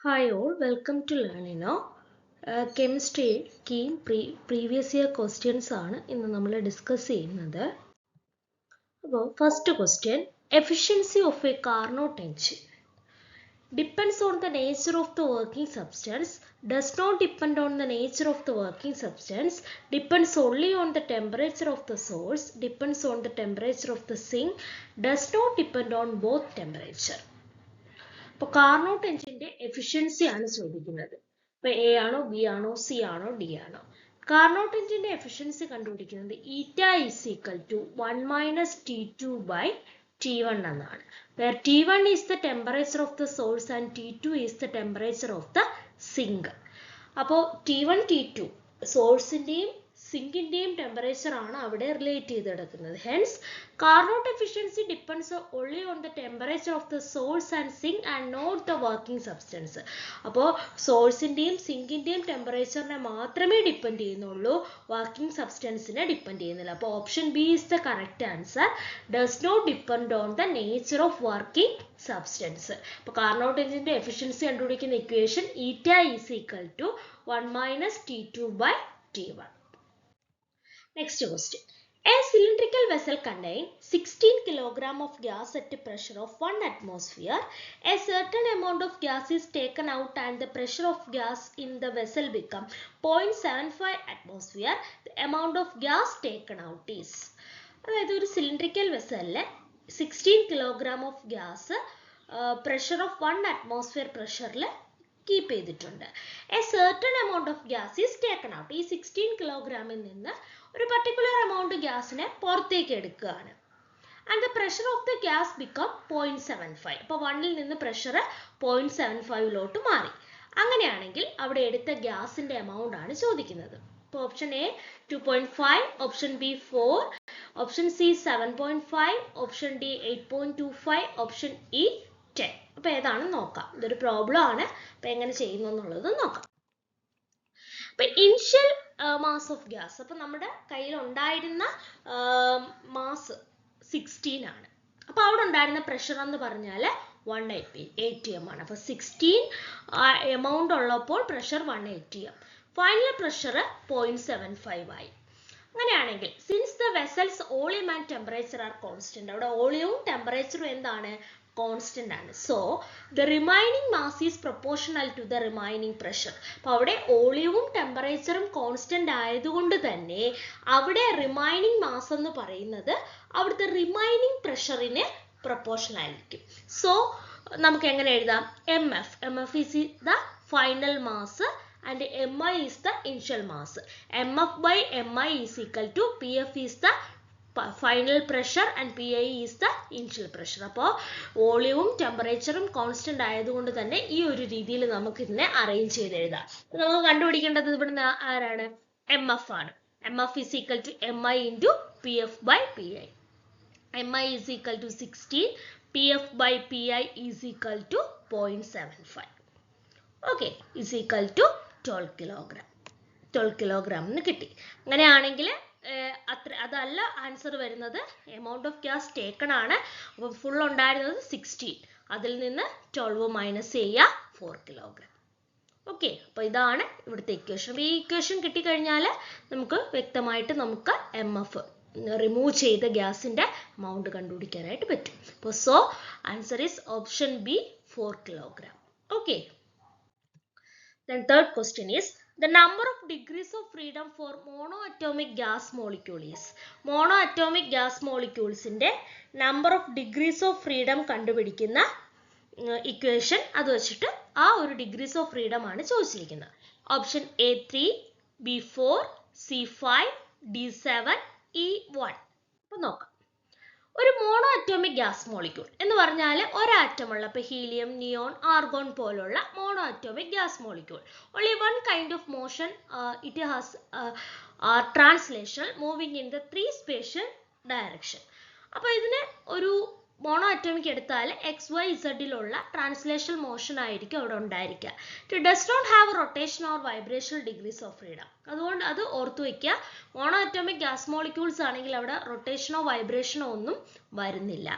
Hi all, welcome to Learning Now. Chemistry key previous year questions ആണ് ഇന്ന് നമ്മൾ discuss ചെയ്യുന്നത്. അപ്പോൾ first question, efficiency of a Carnot engine depends on the nature of the working substance, does not depend on the nature of the working substance, depends only on the temperature of the source, depends on the temperature of the sink, does not depend on both temperature. അപ്പോൾ Carnot എഞ്ചിന്റെ efficiency ആണ് ചോദിക്കുന്നത്. ഇപ്പൊ A ആണോ B ആണോ C ആണോ D ആണോ? Carnot എഞ്ചിന്റെ എഫിഷ്യൻസി കണ്ടുപിടിക്കുന്നത് eta is equal to 1 minus T2 by T1 എന്നാണ്. Where T1 is the temperature of the source and T2 is the temperature of the sink. അപ്പോൾ T1 T2 സോഴ്സിന്റെയും സിങ്കിന്റെയും ടെമ്പറേച്ചർ ആണ് അവിടെ relate ചെയ്ത് കിടക്കുന്നത്. Hence Carnot efficiency depends only on the temperature of the source and sink and not the working substance. അപ്പോൾ സോഴ്സിന്റെയും സിങ്കിന്റെയും ടെമ്പറേച്ചറിനെ മാത്രമേ depend ചെയ്യുന്നുള്ളൂ, working സബ്സ്റ്റൻസിനെ depend ചെയ്യുന്നില്ല. അപ്പോൾ option B is the correct answer. Does not depend on the nature of working substance. അപ്പോൾ Carnot എഞ്ചിന്റെ efficiency കണ്ടുപിടിക്കുന്ന equation eta is equal to 1 minus T2 by T1. Next question. A cylindrical vessel contains 16 kg of gas at a pressure of 1 atmosphere. A certain amount of gas is taken out and the pressure of gas in the vessel becomes 0.75 atmosphere. The amount of gas taken out is. അതായത് ഒരു cylindrical വെസലിലെ 16 kg of gas pressure of 1 atmosphere പ്രഷറിൽ keep ചെയ്തിട്ടുണ്ട്. A certain amount of gas is taken out. ഈ 16 കിലോഗ്രാമിൽ നിന്ന് ഒരു particular amount ഗ്യാസിനെ പുറത്തേക്ക് എടുക്കുകയാണ്. And the pressure of the gas become 0.75. അപ്പോൾ 1ൽ നിന്ന് പ്രഷർ 0.75 മാറി. അങ്ങനെയാണെങ്കിൽ അവിടെ എടുത്ത ഗ്യാസിന്റെ എമൗണ്ട് ആണ് ചോദിക്കുന്നത്. അപ്പോൾ option A 2.5, option B 4, option C 7.5, option D 8.25, option E 10. അപ്പൊ ഏതാണെന്ന് നോക്കാം. ഇതൊരു പ്രോബ്ലം ആണ്. അപ്പൊ എങ്ങനെ ചെയ്യുന്നു എന്നുള്ളത് നോക്കാം. അപ്പൊ ഇനിഷ്യൽ മാസ് ഓഫ് ഗ്യാസ്, അപ്പൊ നമ്മുടെ കയ്യിൽ ഉണ്ടായിരുന്ന മാസ് 16 ആണ്. അപ്പൊ അവിടെ ഉണ്ടായിരുന്ന പ്രഷർ എന്ന് പറഞ്ഞാൽ 180 atm ആണ്. അപ്പൊ 16 എമൗണ്ട് ഉള്ളപ്പോൾ പ്രഷർ 180. ഫൈനൽ പ്രഷർ 0.75 ആയി. അങ്ങനെയാണെങ്കിൽ since the vessels volume and temperature are constant, അവിടെ വോളിയവും ടെമ്പറേച്ചറും എന്താണ്? കോൺസ്റ്റന്റ് ആണ്. So the remaining mass is proportional to the remaining pressure. അപ്പോൾ അവിടെ വോളിയവും ടെമ്പറേച്ചറും കോൺസ്റ്റന്റ് ആയതുകൊണ്ട് തന്നെ അവിടെ റിമൈനിങ് മാസ് എന്ന് പറയുന്നത് അവിടുത്തെ റിമൈനിങ് പ്രഷറിന് പ്രൊപ്പോർഷണൽ ആയിരിക്കും. സോ നമുക്ക് എങ്ങനെ എഴുതാം? MF is the final mass and mi is the initial mass. MF by mi is equal to PF is the final pressure and PI is the initial pressure. അപ്പോൾ വോളിയവും ടെമ്പറേച്ചറും constant ആയതുകൊണ്ട് തന്നെ ഈ ഒരു രീതിയിൽ നമുക്ക് ഇതിനെ അറേഞ്ച് ചെയ്ത് എഴുതാം. നമുക്ക് കണ്ടുപിടിക്കേണ്ടത് ഇവിടുന്ന് ആരാണ്? MF ആണ്. MF is equal to mi into PF by PI. mi is equal to 16, PF by PI is equal to 0.75. okay, is equal to 12 kilogram. 12 kilogram എന്ന് കിട്ടി. അങ്ങനെയാണെങ്കിൽ അതല്ല ആൻസർ വരുന്നത്. എമൗണ്ട് ഓഫ് ഗ്യാസ് ടേക്കൺ ആണ്. അപ്പോൾ full ഉണ്ടായിരുന്നത് 16, അതിൽ നിന്ന് 12 മൈനസ് ചെയ്യുക 4 കിലോഗ്രാം. ഓക്കെ, അപ്പോൾ ഇതാണ് ഇവിടുത്തെ ഇക്വേഷൻ. ഈ ഇക്വേഷൻ കിട്ടിക്കഴിഞ്ഞാൽ നമുക്ക് വ്യക്തമായിട്ട് നമുക്ക് MF റിമൂവ് ചെയ്ത ഗ്യാസിന്റെ എമൗണ്ട് കണ്ടുപിടിക്കാനായിട്ട് പറ്റും. അപ്പോൾ so answer is option B 4 kilogram. Okay. Then third question is the number of degrees of freedom for monoatomic gas molecule is. Monoatomic gas molecules ന്റെ number of degrees of freedom കണ്ടുപിടിക്കുന്ന equation അത് വെച്ചിട്ട് ആ ഒരു degrees of freedom ആണ് ചോദിച്ചിരിക്കുന്നത്. Option A3, B4, C5, D7, E1. അപ്പോൾ നോക്കാം. ഒരു മോണോ അറ്റോമിക് ഗ്യാസ് മോളിക്യൂൾ എന്ന് പറഞ്ഞാൽ ഒരാറ്റമുള്ള, ഇപ്പൊ ഹീലിയം, നിയോൺ, ആർഗോൺ പോലുള്ള mono atomic gas molecule. Only one kind of motion it has translation moving in the 3 spatial direction. അപ്പൊ ഇതിന് ഒരു മോണോ അറ്റോമിക് എടുത്താൽ XYZലുള്ള ട്രാൻസ്ലേഷൻ മോഷൻ ആയിരിക്കും അവിടെ ഉണ്ടായിരിക്കുക. It does not have rotation or vibrational degrees of freedom. അതുകൊണ്ട് അത് ഓർത്തു വയ്ക്കുക. മോണോ അറ്റോമിക് ഗ്യാസ് മോളിക്യൂൾസ് ആണെങ്കിൽ അവിടെ റൊട്ടേഷനോ വൈബ്രേഷനോ ഒന്നും വരുന്നില്ല.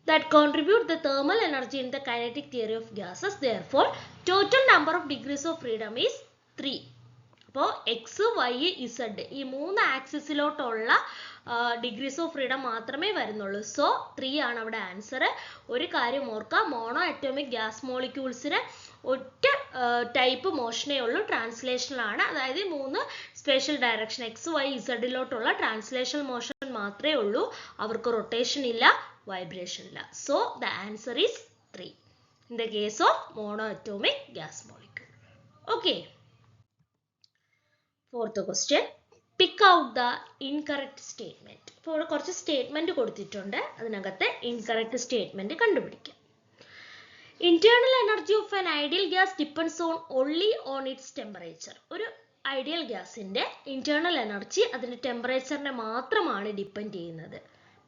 that contribute the thermal energy in the kinetic theory of gases. Therefore, total number of degrees of freedom is 3. അപ്പോൾ X Y Z ഈ 3 ആക്സിസിലോട്ടുള്ള ഡിഗ്രീസ് ഓഫ് ഫ്രീഡം മാത്രമേ വരുന്നുള്ളൂ. സോ 3 ആണ് അവിടെ ആൻസർ. ഒരു കാര്യം ഓർക്കുക, മോണോ അറ്റോമിക് ഗ്യാസ് മോളിക്യൂൾസിന് ഒറ്റ ടൈപ്പ് മോഷനേ ഉള്ളൂ, ട്രാൻസ്ലേഷനിലാണ്. അതായത് 3 സ്പെഷ്യൽ ഡയറക്ഷൻ എക്സ് വൈ ഇസഡിലോട്ടുള്ള ട്രാൻസ്ലേഷൻ മോഷൻ മാത്രമേ ഉള്ളൂ. അവർക്ക് റൊട്ടേഷൻ ഇല്ല, vibration ഇല്ല. So the answer is 3 in the case of monoatomic gas molecule. Okay. Fourth question. Pick out the incorrect statement. ഇപ്പോൾ കുറച്ച് സ്റ്റേറ്റ്മെന്റ് കൊടുത്തിട്ടുണ്ട്, അതിനകത്ത് ഇൻകറക്റ്റ് സ്റ്റേറ്റ്മെന്റ് കണ്ടുപിടിക്കാം. Internal energy of an ideal gas depends only on its temperature. ഒരു ideal ഗ്യാസിന്റെ internal energy അതിന്റെ ടെമ്പറേച്ചറിനെ മാത്രമാണ് depend ചെയ്യുന്നത്.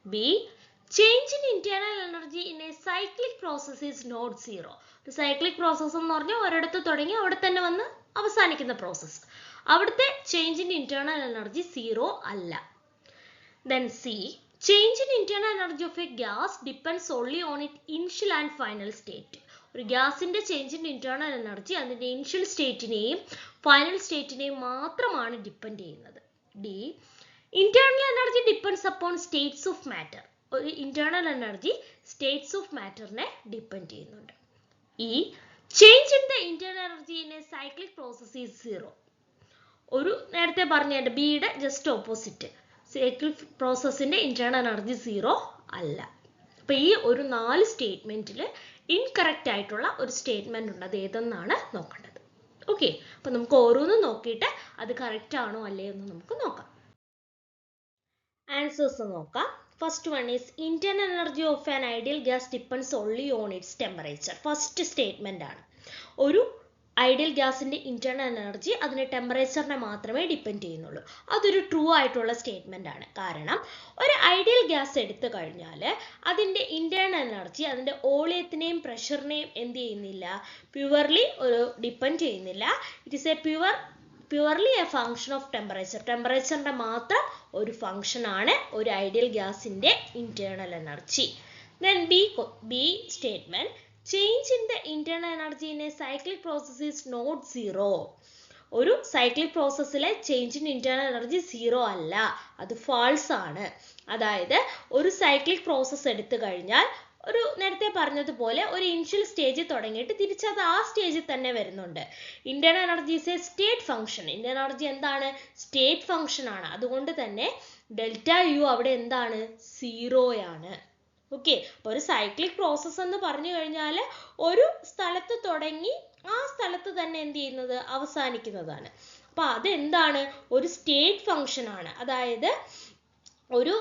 B, change in internal energy in a cyclic process is not zero. ഒരു സൈക്ലിക് പ്രോസസ് എന്ന് പറഞ്ഞാൽ ഒരിടത്ത് തുടങ്ങി അവിടെ തന്നെ വന്ന് അവസാനിക്കുന്ന പ്രോസസ്സ്. അവിടുത്തെ change in internal energy zero അല്ല. Then C, change in internal energy of a gas depends only on its initial and final state. ഒരു ഗ്യാസിന്റെ ചേഞ്ച് ഇൻ ഇന്റേണൽ എനർജി അതിന്റെ ഇനിഷ്യൽ സ്റ്റേറ്റിനെയും ഫൈനൽ സ്റ്റേറ്റിനെയും മാത്രമാണ് ഡിപ്പെൻഡ് ചെയ്യുന്നത്. D, internal energy depends upon states of matter. ഒരു internal energy states of മാറ്ററിനെ depend ചെയ്യുന്നുണ്ട്. ഈ change in the internal energy in a cyclic process is zero. ഒരു നേരത്തെ പറഞ്ഞതിന്റെ ബിയുടെ ജസ്റ്റ് ഓപ്പോസിറ്റ്, സൈക്ലിക് പ്രോസസ്സിന്റെ ഇന്റേണൽ എനർജി സീറോ അല്ല. അപ്പൊ ഈ ഒരു 4 സ്റ്റേറ്റ്മെന്റിൽ ഇൻകറക്റ്റ് ആയിട്ടുള്ള ഒരു സ്റ്റേറ്റ്മെന്റ് ഉണ്ട്, അത് ഏതെന്നാണ് നോക്കേണ്ടത്. ഓക്കെ, അപ്പൊ നമുക്ക് ഓരോന്നും നോക്കിയിട്ട് അത് കറക്റ്റ് ആണോ അല്ലേ എന്ന് നമുക്ക് നോക്കാം. ആൻസേഴ്സ് നോക്കാം. First one is internal energy of an ideal gas depends only on its temperature. First statement ആണ്. ഒരു ഐഡിയൽ ഗ്യാസിന്റെ ഇന്റേണൽ എനർജി അതിന്റെ ടെമ്പറേച്ചറിനെ മാത്രമേ ഡിപ്പെൻഡ് ചെയ്യുന്നുള്ളൂ. അതൊരു ട്രൂ ആയിട്ടുള്ള സ്റ്റേറ്റ്മെന്റ് ആണ്. കാരണം ഒരു ഐഡിയൽ ഗ്യാസ് എടുത്തു കഴിഞ്ഞാൽ അതിന്റെ ഇന്റേണൽ എനർജി അതിന്റെ വോളിയത്തിനെയും പ്രഷറിനെയും എന്ത് ചെയ്യുന്നില്ല, പ്യുവർലി ഒരു ഡിപ്പെൻഡ് ചെയ്യുന്നില്ല. It is a purely a function of temperature. ടെമ്പറേച്ചറിന്റെ മാത്രം ഒരു ഫങ്ഷൻ ആണ് ഒരു ഐഡിയൽ ഗ്യാസിന്റെ internal energy. Then B statement, change in the internal energy in a cyclic process is not zero. ഒരു സൈക്ലിക് പ്രോസസ്സിലെ change in internal energy zero അല്ല, അത് ഫാൾസ് ആണ്. അതായത് ഒരു സൈക്ലിക് പ്രോസസ് എടുത്തു കഴിഞ്ഞാൽ ഒരു നേരത്തെ പറഞ്ഞതുപോലെ ഒരു ഇനിഷ്യൽ സ്റ്റേജ് തുടങ്ങിയിട്ട് തിരിച്ചത് ആ സ്റ്റേജിൽ തന്നെ വരുന്നുണ്ട്. Internal energy is A state function. Internal energy എന്താണ്, സ്റ്റേറ്റ് ഫംഗ്ഷൻ ആണ്. അതുകൊണ്ട് തന്നെ ഡെൽറ്റ യു അവിടെ എന്താണ്, സീറോയാണ്. ഓക്കെ, അപ്പൊ ഒരു സൈക്ലിക് പ്രോസസ് എന്ന് പറഞ്ഞു കഴിഞ്ഞാൽ ഒരു സ്ഥലത്ത് തുടങ്ങി ആ സ്ഥലത്ത് തന്നെ എന്ത് ചെയ്യുന്നത്, അവസാനിക്കുന്നതാണ്. അപ്പൊ അതെന്താണ്, ഒരു സ്റ്റേറ്റ് ഫംഗ്ഷൻ ആണ്. അതായത് ഒരു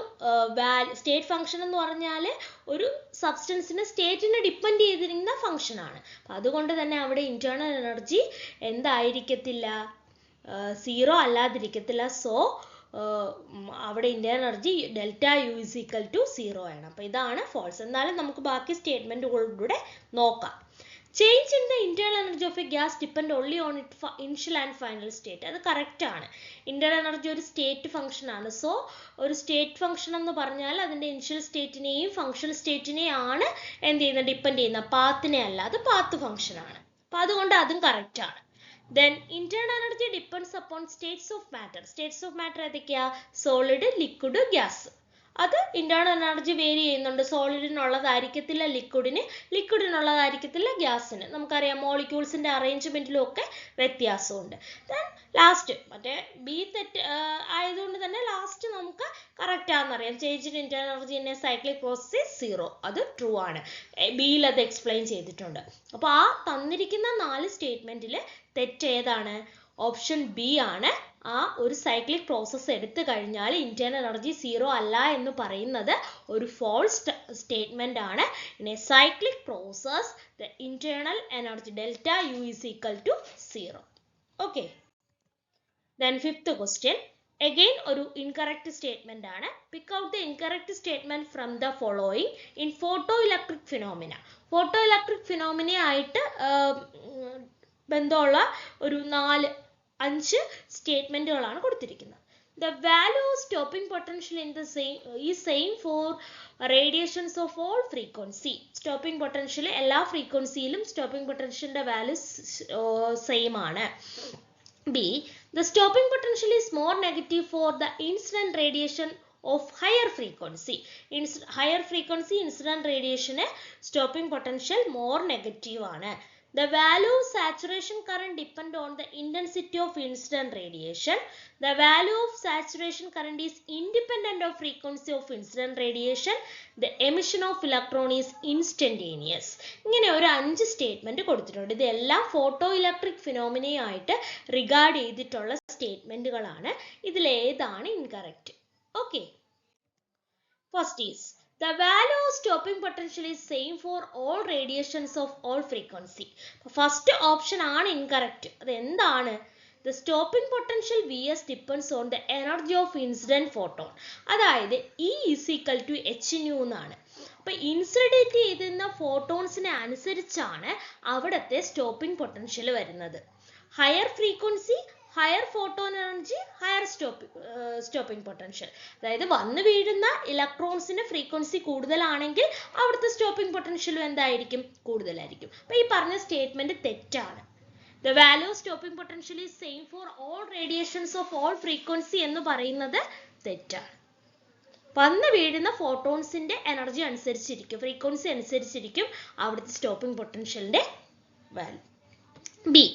സ്റ്റേറ്റ് ഫംഗ്ഷൻ എന്ന് പറഞ്ഞാൽ ഒരു സബ്സ്റ്റൻസിന് സ്റ്റേറ്റിനെ ഡിപ്പെൻഡ് ചെയ്തിരിക്കുന്ന ഫംഗ്ഷൻ ആണ്. അതുകൊണ്ട് തന്നെ അവിടെ ഇന്റേണൽ എനർജി എന്തായിരിക്കത്തില്ല, സീറോ അല്ലാതിരിക്കത്തില്ല. സോ അവിടെ internal energy delta U is equal to zero ആണ്. അപ്പൊ ഇതാണ് ഫോൾസ്. എന്നാലും നമുക്ക് ബാക്കി സ്റ്റേറ്റ്മെന്റുകളിലൂടെ നോക്കാം. Change in the internal energy of a gas depend only on it initial and final state. അത് കറക്റ്റ് ആണ്. ഇന്റേണൽ എനർജി ഒരു സ്റ്റേറ്റ് ഫംഗ്ഷൻ ആണ്. സോ ഒരു സ്റ്റേറ്റ് ഫംഗ്ഷൻ എന്ന് പറഞ്ഞാൽ അതിന്റെ ഇനിഷ്യൽ സ്റ്റേറ്റിനെയും ഫംഗ്ഷൻ സ്റ്റേറ്റിനെയും ആണ് എന്ത് ചെയ്യുന്നത്, ഡിപ്പെൻഡ് ചെയ്യുന്ന, പാത്തിനെ അല്ല. അത് പാത്ത് ഫംഗ്ഷൻ ആണ്. അപ്പൊ അതുകൊണ്ട് അതും കറക്റ്റ് ആണ്. Then internal energy depends upon states of matter. States of matter ഏതൊക്കെയാ, സോളിഡ്, ലിക്വിഡ്, ഗ്യാസ്. അത് ഇന്റേണൽ എനർജി വേരി ചെയ്യുന്നുണ്ട്. സോളിഡിനുള്ളതായിരിക്കത്തില്ല ലിക്വിഡിന്, ലിക്വിഡിനുള്ളതായിരിക്കത്തില്ല ഗ്യാസിന്. നമുക്കറിയാം മോളിക്യൂൾസിന്റെ അറേഞ്ച്മെന്റിലും ഒക്കെ വ്യത്യാസമുണ്ട്. ദെൻ ലാസ്റ്റ് മറ്റേ ബി തെറ്റ് ആയതുകൊണ്ട് തന്നെ ലാസ്റ്റ് നമുക്ക് കറക്റ്റ് ആണെന്നറിയാം. Change in internal energy in a cyclic process is zero. അത് ട്രൂ ആണ്. ബിയിൽ അത് എക്സ്പ്ലെയിൻ ചെയ്തിട്ടുണ്ട്. അപ്പൊ ആ തന്നിരിക്കുന്ന 4 സ്റ്റേറ്റ്മെന്റിൽ തെറ്റ് ഏതാണ്, ഓപ്ഷൻ ബി ആണ്. ആ ഒരു സൈക്ലിക് പ്രോസസ് എടുത്തു കഴിഞ്ഞാൽ ഇന്റേണൽ എനർജി സീറോ അല്ല എന്ന് പറയുന്നത് ഒരു ഫോൾസ് സ്റ്റേറ്റ്മെന്റ് ആണ്. In a cyclic process the internal energy delta U is equal to zero. Okay, then fifth question again ഒരു ഇൻകറക്റ്റ് സ്റ്റേറ്റ്മെന്റ് ആണ്. Pick out the incorrect statement from the following in photoelectric phenomena. Photoelectric phenomena ആയിട്ട് ബന്ധമുള്ള ഒരു 4-5 സ്റ്റേറ്റ്മെന്റുകളാണ് കൊടുത്തിരിക്കുന്നത്. The value of stopping potential in the same for radiations of all frequency. Stopping potential എല്ലാ frequencyയിലും stopping potentialന്റെ values same ആണ്. B. The stopping potential is more negative for the incident radiation of higher frequency. Higher frequency incident radiation stopping potential more negative ആണ്. The value of saturation current depend on the intensity of incident radiation. The value of saturation current is independent of frequency of incident radiation. The emission of electron is instantaneous. ഇങ്ങനെ ഒരു 5 statement കൊടുത്തിട്ടുണ്ട്. ഇതെല്ലാം photo electric ഫിനോമിനയായിട്ട് regard ചെയ്തിട്ടുള്ള സ്റ്റേറ്റ്മെന്റുകളാണ്. ഇതിലേതാണ് incorrect? Okay, first is the value of stopping potential is same for all radiations of all frequency. First option ആണ് incorrect. അത് എന്താണ്? The stopping potential Vs depends on the energy of incident photon. അതായത് E is equal to h nu എന്നാണ്. അപ്പോൾ incident ചെയ്യുന്ന ഫോട്ടോൺസിനെ അനുസരിച്ചാണ് അവിടുത്തെ stopping potential വരുന്നത്. Higher frequency, higher photon energy, higher stopping potential. അതായത് വന്നു വീഴുന്ന ഇലക്ട്രോൺസിന്റെ ഫ്രീക്വൻസി കൂടുതലാണെങ്കിൽ അവിടുത്തെ സ്റ്റോപ്പിംഗ് പൊട്ടൻഷ്യലും എന്തായിരിക്കും? കൂടുതലായിരിക്കും. അപ്പോൾ ഈ പറഞ്ഞ സ്റ്റേറ്റ്മെന്റ് തെറ്റാണ്. The value of stopping potential is same for all radiations of all frequency എന്ന് പറയുന്നത് തെറ്റാണ്. വന്നു വീഴുന്ന ഫോട്ടോൺസിന്റെ എനർജി അനുസരിച്ചിരിക്കും, ഫ്രീക്വൻസി അനുസരിച്ചിരിക്കും അവിടുത്തെ സ്റ്റോപ്പിംഗ് പൊട്ടൻഷ്യലിന്റെ value. B.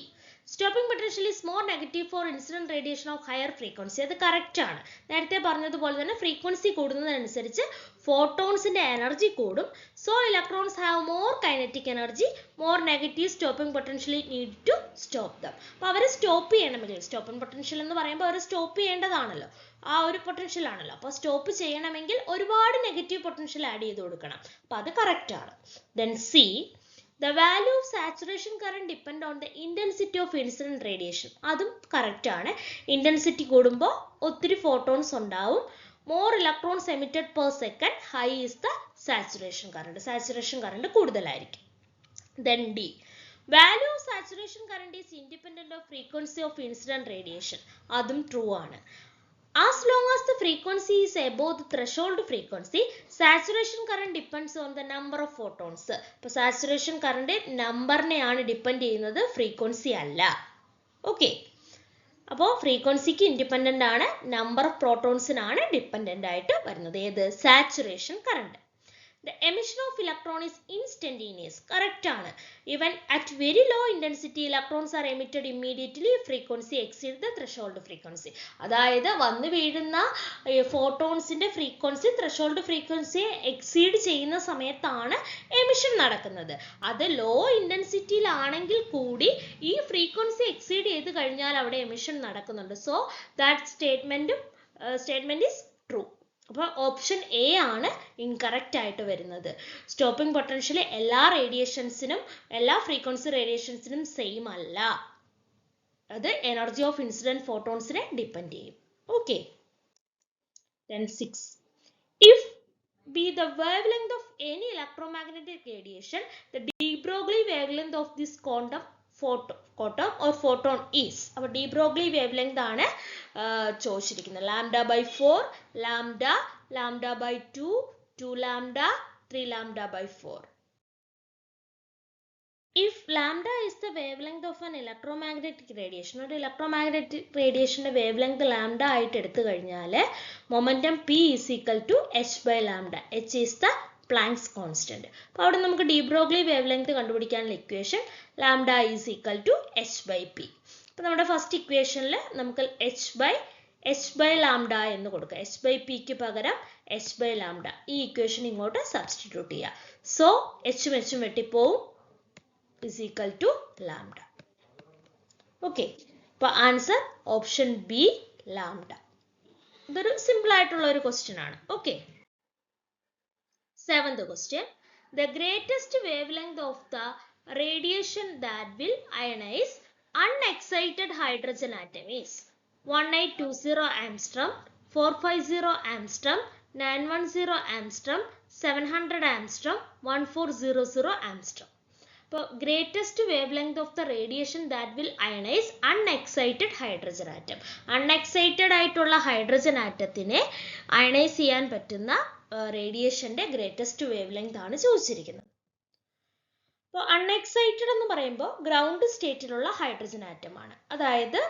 Stopping potential is more negative for incident radiation of higher frequency. അത് കറക്റ്റ് ആണ്. നേരത്തെ പറഞ്ഞതുപോലെ തന്നെ ഫ്രീക്വൻസി കൂടുന്നതനുസരിച്ച് ഫോട്ടോൺസിന്റെ എനർജി കൂടും. So electrons have more kinetic energy, more negative stopping potential need to stop them. അപ്പോൾ അവരെ സ്റ്റോപ്പ് ചെയ്യണമെങ്കിൽ, സ്റ്റോപ്പിംഗ് പൊട്ടൻഷ്യൽ എന്ന് പറയുമ്പോൾ അവരെ സ്റ്റോപ്പ് ചെയ്യേണ്ടതാണല്ലോ, ആ ഒരു പൊട്ടൻഷ്യൽ ആണല്ലോ. അപ്പോൾ സ്റ്റോപ്പ് ചെയ്യണമെങ്കിൽ ഒരുപാട് നെഗറ്റീവ് പൊട്ടൻഷ്യൽ ആഡ് ചെയ്ത് കൊടുക്കണം. അപ്പോൾ അത് കറക്റ്റ് ആണ്. Then C. The value of saturation current depend on the intensity of incident radiation. അതും കറക്റ്റ് ആണ്. ഇന്റൻസിറ്റി കൂടുമ്പോൾ ഒത്തിരി ഫോട്ടോൺസ് ഉണ്ടാവും. More electrons emitted per second, high is the saturation current. Saturation current കൂടുതലായിരിക്കും. Then D. Value of saturation current is independent of frequency of incident radiation. അതും true ആണ്. As long as the frequency is above the threshold frequency, saturation current depends on the number of photons. അപ്പോൾ saturation current നമ്പറിനെയാണ് depend ചെയ്യുന്നത്, frequency അല്ല. Okay, അപ്പോൾ ഫ്രീക്വൻസിക്ക് independent ആണ്, number of പ്രോട്ടോൺസിനാണ് dependent ആയിട്ട് വരുന്നത്. ഏത്? Saturation current. The emission of electron is instantaneous. Correct ആണ്. Even at very low intensity, electrons are emitted immediately if frequency exceeds the threshold frequency. അതായത് വന്നു വീഴുന്ന ഫോട്ടോൺസിന്റെ ഫ്രീക്വൻസി ത്രെഷോൾഡ് ഫ്രീക്വൻസിയെ എക്സീഡ് ചെയ്യുന്ന സമയത്താണ് എമിഷൻ നടക്കുന്നത്. അത് ലോ ഇന്റൻസിറ്റിയിലാണെങ്കിൽ കൂടി ഈ ഫ്രീക്വൻസി എക്സീഡ് ചെയ്ത് കഴിഞ്ഞാൽ അവിടെ എമിഷൻ നടക്കുന്നുണ്ട്. So that statement is true. അപ്പോൾ ഓപ്ഷൻ എ ആണ് ഇൻകറക്റ്റ് ആയിട്ട് വരുന്നത്. സ്റ്റോപ്പിംഗ് പൊട്ടൻഷ്യൽ എല്ലാ റേഡിയേഷൻസിനും, എല്ലാ ഫ്രീക്വൻസി റേഡിയേഷൻസിനും സെയിം അല്ല. അത് എനർജി ഓഫ് ഇൻസിഡന്റ് ഫോട്ടോൺസിനെ ഡിപ്പെൻഡ് ചെയ്യും. Okay. Then 6. If be the wavelength of any electromagnetic radiation, the de Broglie wavelength of this quantum photon is. അപ്പോൾ de Broglie wavelength ആണ് ചോദിച്ചിരിക്കുന്നത്. λ/4, λ/2, 2λ, 3λ/4. If lambda is the wavelength of an electromagnetic radiation, ഒരു electromagnetic radiationന്റെ wavelength lambda ആയിട്ട് എടുത്തു കഴിഞ്ഞാൽ momentum P is equal to h by lambda. h is the Planck's constant. അപ്പോൾ അവിടെ നമുക്ക് de Broglie wavelength കണ്ടുപിടിക്കാനുള്ള equation lambda is equal to h by p. അപ്പോൾ നമ്മുടെ ഫസ്റ്റ് ഇക്വേഷനിൽ നമുക്ക് h by lambda എന്ന് കൊടുക്കുക. h by p ക്ക് പകരം h by lambda. ഈ ഇക്വേഷൻ ഇങ്ങോട്ട് സബ്സ്റ്റിറ്റ്യൂട്ട് ചെയ്യുക. സോ h വെച്ചും വെട്ടിപ്പോവും, is equal to lambda. Okay, അപ്പോൾ ആൻസർ ഓപ്ഷൻ ബി lambda. ഇതൊരു സിമ്പിൾ ആയിട്ടുള്ള ഒരു ക്വസ്റ്റ്യൻ ആണ്. Okay. 7th question. The greatest wavelength of the radiation that will ionize unexcited hydrogen atom is 1820 angstrom, 450 angstrom, 910 angstrom, 700 angstrom, 1400 angstrom. ഇപ്പോൾ greatest wavelength of the radiation that will ionise unexcited hydrogen atom. Unexcited ആയിട്ടുള്ള hydrogen ആറ്റത്തിനെ ionise ചെയ്യാൻ പറ്റുന്ന റേഡിയേഷന്റെ greatest wave length ആണ് ചോദിച്ചിരിക്കുന്നത്. അപ്പോൾ അൺഎക്സൈറ്റഡ് എന്ന് പറയുമ്പോൾ ഗ്രൗണ്ട് സ്റ്റേറ്റിലുള്ള ഹൈഡ്രജൻ ആറ്റം ആണ്. അതായത്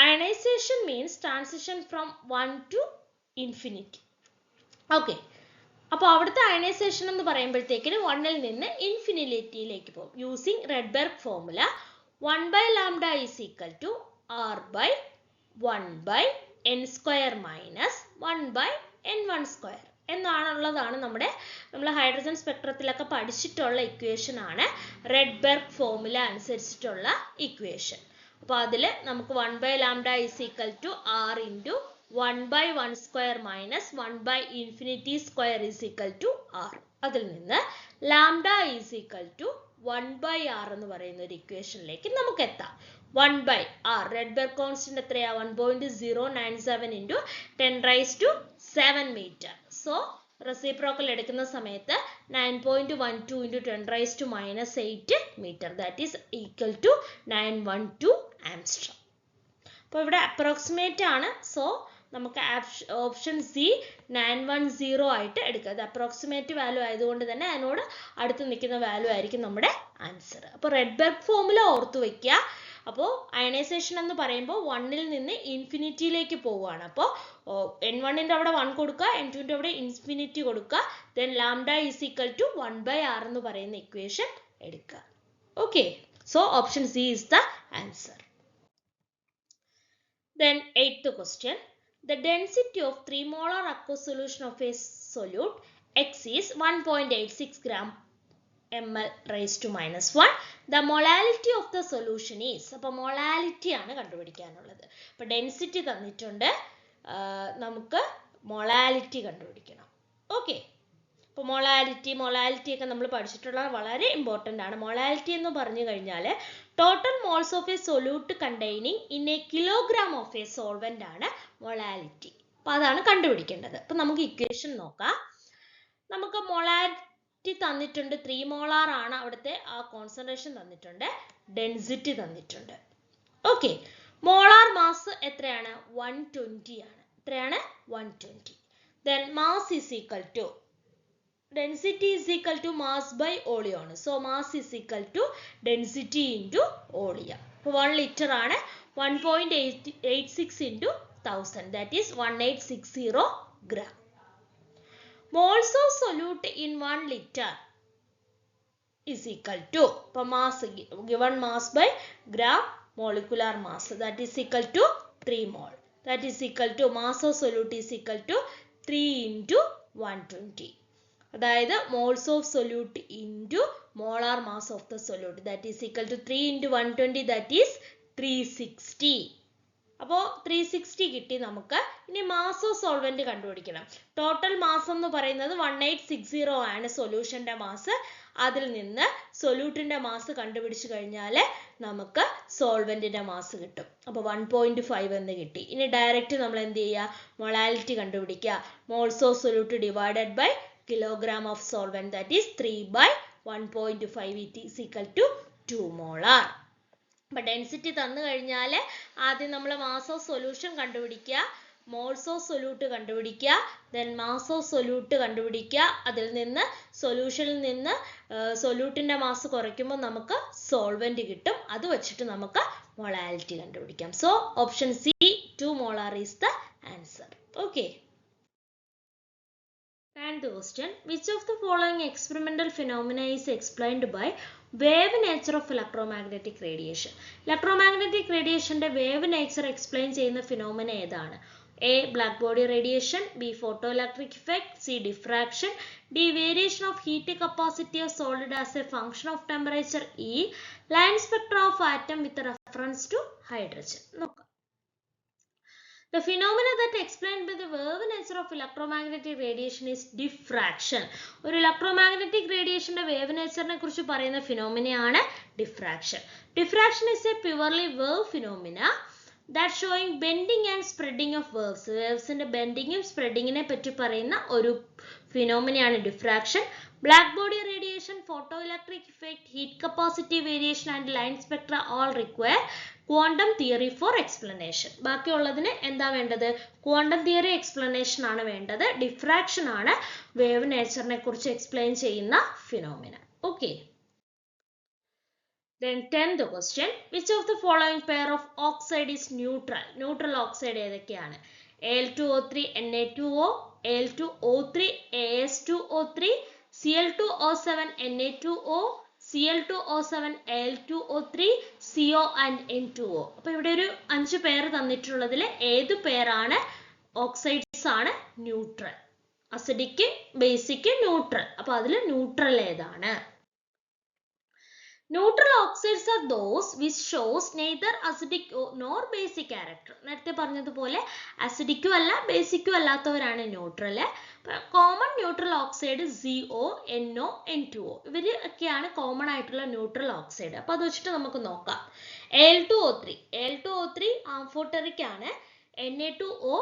ionisation means transition from 1 to infinity. Okay, അപ്പോൾ അവിടുത്തെ അയണൈസേഷൻ എന്ന് പറയുമ്പോഴത്തേക്കിന് 1-ൽ നിന്ന് ഇൻഫിനിറ്റിയിലേക്ക് പോകും. Using Rydberg formula 1/λ is equal to r/1/n² minus 1/n1² എന്നാണുള്ളതാണ് നമ്മൾ ഹൈഡ്രജൻ സ്പെക്ട്രത്തിലൊക്കെ പഠിച്ചിട്ടുള്ള ഇക്വേഷൻ ആണ് റെഡ്ബർഗ് ഫോർമുല അനുസരിച്ചിട്ടുള്ള ഇക്വേഷൻ. അപ്പോൾ അതിൽ നമുക്ക് 1/λ is equal to r into 1/1² minus 1/∞² is equal to r. അതിൽ നിന്ന് λ is equal to 1/r എന്ന് പറയുന്ന ഒരു ഇക്വേഷനിലേക്ക് നമുക്ക് എത്താം. 1/r റെഡ്ബർഗ് കോൺസ്റ്റന്റ് എത്രയാ? 1.097 into 10⁻⁷ മീറ്റർ. സോ റെസിപ്രോക്കൽ എടുക്കുന്ന സമയത്ത് 9.12 into 10⁻⁻8 meter, that is equal to 912 angstrom. അപ്പോൾ ഇവിടെ അപ്രോക്സിമേറ്റ് ആണ്. സോ നമുക്ക് ഓപ്ഷൻ സി 910 ആയിട്ട് എടുക്കുക. അത് അപ്രോക്സിമേറ്റ് വാല്യൂ ആയതുകൊണ്ട് തന്നെ അതിനോട് അടുത്ത് നിൽക്കുന്ന വാല്യൂ ആയിരിക്കും നമ്മുടെ ആൻസർ. അപ്പോൾ റെഡ്ബർഗ് ഫോർമുല ഓർത്തു വയ്ക്കുക. അപ്പോൾ അയണൈസേഷൻ എന്ന് പറയുമ്പോൾ 1-ൽ നിന്ന് ഇൻഫിനിറ്റിയിലേക്ക് പോവുകയാണ്. അപ്പോൾ n1ന്റെ അവിടെ 1 കൊടുക്കുക, n2ന്റെ അവിടെ ഇൻഫിനിറ്റി കൊടുക്കുക, then λ is equal to 1/r എന്ന് പറയുന്ന ഇക്വേഷൻ എടുക്കുക. Okay, so option C is the answer. Then 8th question. The density of 3 molar aqueous solution of a solute X is 1.86 gram ml raised to -1. The molality of the solution is. അപ്പോൾ molality ആണ് കണ്ടുപിടിക്കാനുള്ളത്. അപ്പോൾ density തന്നിട്ടുണ്ട്, നമുക്ക് molality കണ്ടുപിടിക്കണം. Okay, അപ്പോൾ molality ഒക്കെ നമ്മൾ പഠിച്ചിട്ടുള്ള വളരെ ഇമ്പോർട്ടൻ്റ് ആണ്. molality എന്ന് പറഞ്ഞു കഴിഞ്ഞാൽ total moles of A solute containing in A kilogram of A solvent ആണ് molality. അപ്പോൾ അതാണ് കണ്ടുപിടിക്കേണ്ടത്. അപ്പോൾ നമുക്ക് ഇക്വേഷൻ നോക്കാം. നമുക്ക് molality തന്നിട്ടുണ്ട്, 3 മോളാർ ആണ് അവിടുത്തെ ആ കോൺസെൻട്രേഷൻ തന്നിട്ടുണ്ട്, ഡെൻസിറ്റി തന്നിട്ടുണ്ട്. ഓക്കെ, മോളാർ മാസ് എത്രയാണ്? 120 ആണ്. എത്രയാണ്? 120. Then mass is equal to density is equal to mass by volume. So mass is equal to density into volume. 1 liter ആണ് 1.86 into 1000, that is 1860 gram. Moles of solute in 1 liter is equal to mass, given mass by gram molecular mass, that is equal to 3 mole. That is equal to mass of solute is equal to 3 into 120. അതായത് moles of solute into molar mass of the solute, that is equal to 3 into 120, that is 360. അപ്പോൾ 360 കിട്ടി നമുക്ക്. ഇനി mass of solvent കണ്ടുപിടിക്കണം. Total mass എന്ന് പറയുന്നത് 1860 ആണ് സൊല്യൂഷന്റെ mass. അതിൽ നിന്ന് സൊല്യൂട്ടിന്റെ മാസ് കണ്ടുപിടിച്ചു കഴിഞ്ഞാൽ നമുക്ക് സോൾവെന്റിന്റെ മാസ് കിട്ടും. അപ്പോൾ 1.5 എന്ന് കിട്ടി. ഇനി ഡയറക്റ്റ് നമ്മൾ എന്ത് ചെയ്യുക? മൊളാലിറ്റി കണ്ടുപിടിക്കുക. Moles of solute divided by kilogram of solvent, that is 3/1.5, it is equal to 2 molar. അപ്പോൾ ഡെൻസിറ്റി തന്നു കഴിഞ്ഞാൽ ആദ്യം നമ്മൾ മാസ് ഓഫ് സൊല്യൂഷൻ കണ്ടുപിടിക്കുക, മോൾസ് ഓഫ് സൊല്യൂട്ട് കണ്ടുപിടിക്കുക, ദെൻ മാസ് ഓഫ് സൊല്യൂട്ട് കണ്ടുപിടിക്കുക. അതിൽ നിന്ന് സൊല്യൂഷനിൽ നിന്ന് സൊല്യൂട്ടിന്റെ മാസ് കുറയ്ക്കുമ്പോൾ നമുക്ക് സോൾവെന്റ് കിട്ടും. അത് വെച്ചിട്ട് നമുക്ക് മൊളാലിറ്റി കണ്ടുപിടിക്കാം. So option C 2 molar is the answer. Okay. And the question, which of the following experimental phenomena is explained by wave nature of electromagnetic radiation? Electromagnetic radiation ന്റെ wave nature explain ചെയ്യുന്ന phenomena ഏതാണ്? A. Black body radiation, B. Photoelectric effect, C. Diffraction, D. Variation of heat capacity of solid as a function of temperature, E. Line spectra of atom with reference to hydrogen. നോക്കാം. The phenomena that explained by the wave nature of electromagnetic radiation is diffraction. ഒരു electromagnetic radiation ന്റെ wave nature നെ കുറിച്ച് പറയുന്ന phenomena ആണ് diffraction. Diffraction is a purely wave phenomena that showing bending and spreading of waves. Waves ന്റെ bending ഉം spreading നെ പറ്റി പറയുന്ന ഒരു ഫിനോമിനയാണ് diffraction. Black body radiation, photo electric effect, heat capacity variation and line spectra all require quantum theory for explanation. ബാക്കിയുള്ളതിന് എന്താ വേണ്ടത്? ക്വാണ്ടം തിയറി എക്സ്പ്ലനേഷൻ ആണ് വേണ്ടത്. ഡിഫ്രാക്ഷൻ ആണ് വേവ് നേച്ചറിനെ കുറിച്ച് എക്സ്പ്ലെയിൻ ചെയ്യുന്ന phenomena. Okay. Then 10th question, which of the following pair of oxide is neutral? Neutral oxide ഏതൊക്കെയാണ്? Al2O3 Na2O, Al2O3 As2O3, Cl2O7 Na2O, Cl2O7 Al2O3, CO and N2O. അപ്പോൾ ഇവിടെ ഒരു 5 പേര് തന്നിട്ടുള്ളതിൽ ഏത് പേരാണ് ഓക്സൈഡ്സ് ആണ് ന്യൂട്രൽ? Acidic, basic, neutral. അപ്പോൾ അതിൽ ന്യൂട്രൽ ഏതാണ്? Neutral oxides are those which shows neither acidic nor basic character. നേരത്തെ പറഞ്ഞതുപോലെ അസിഡിക്കും അല്ല ബേസിക്കും അല്ലാത്തവരാണ് neutral. Common neutral oxide CO, NO, N2O ഇവർ ഒക്കെയാണ് കോമൺ ആയിട്ടുള്ള ന്യൂട്രൽ ഓക്സൈഡ്. അപ്പോൾ അത് വെച്ചിട്ട് നമുക്ക് നോക്കാം. Al2O3 ആംഫോട്ടറിക് ആണ്. Na2O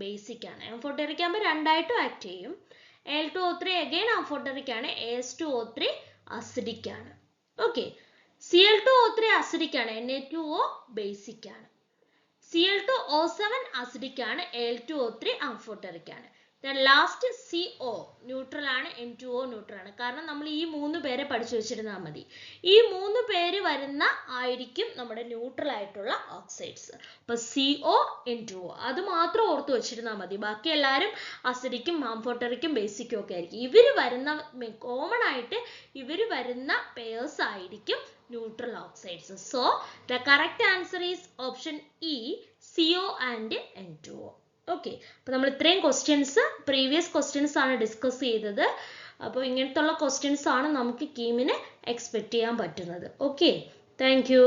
ബേസിക് ആണ്. ആംഫോട്ടറിക് ആകുമ്പോൾ രണ്ടായിട്ടും ആക്ട് ചെയ്യും. Al2O3 അഗൈൻ ആംഫോട്ടറിക് ആണ്. As2O3 അസിഡിക് ആണ്. ഓക്കെ. Cl2O3 അസിഡിക് ആണ്. Na2O ബേസിക് ആണ്. Cl2O7 അസിഡിക് ആണ്. Al2O3 ആംഫോട്ടറിക് ആണ്. ലാസ്റ്റ് CO ന്യൂട്രൽ ആണ്. N2O ന്യൂട്രൽ ആണ്. കാരണം നമ്മൾ ഈ 3 പേരെ പഠിച്ചു വെച്ചിരുന്നാൽ മതി. ഈ 3 പേര് വരുന്ന ആയിരിക്കും നമ്മുടെ ന്യൂട്രൽ ആയിട്ടുള്ള ഓക്സൈഡ്സ്. അപ്പൊ CO, N2O അത് മാത്രം ഓർത്ത് വെച്ചിരുന്നാൽ മതി. ബാക്കി എല്ലാവരും അസിഡിക്കും ആംഫോട്ടറിക്കും ബേസിക്കും ഒക്കെ ആയിരിക്കും. ഇവർ വരുന്ന കോമൺ ആയിട്ട് ഇവർ വരുന്ന പേഴ്സ് ആയിരിക്കും neutral oxides. So the correct answer is option E, CO and N2O. Okay. അപ്പോൾ നമ്മൾ ഇത്രയും ക്വസ്റ്റ്യൻസ് പ്രീവിയസ് ക്വസ്റ്റ്യൻസ് ആണ് ഡിസ്കസ് ചെയ്തത്. അപ്പോൾ ഇങ്ങനത്തെ ഉള്ള ക്വസ്റ്റ്യൻസ് ആണ് നമുക്ക് കീമിന് എക്സ്പെക്ട് ചെയ്യാൻ പറ്റുന്നത്. ഓക്കെ. Thank you.